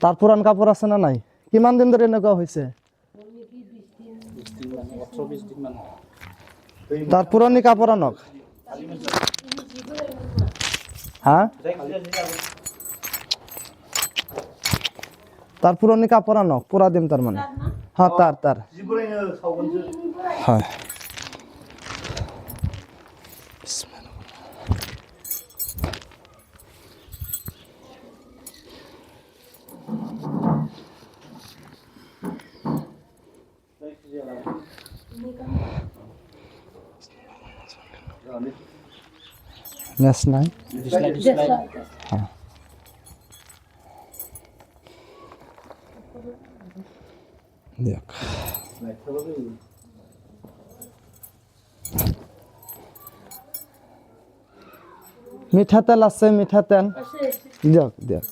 তার পুরান কাপড় আছে না নাই? কিমান দিন ধরে এনেকুৱা হৈছে? তার পুরনি কাপড় আনক। হ্যাঁ, তার পুরনি কাপড় আনক, পুরা দিন তার মানে। হ্যাঁ, তার হ্যাঁ। নেস নাই? হ্যাঁ। দেখ মিঠা তেল আছে, মিঠা তেল দেখ দেখ।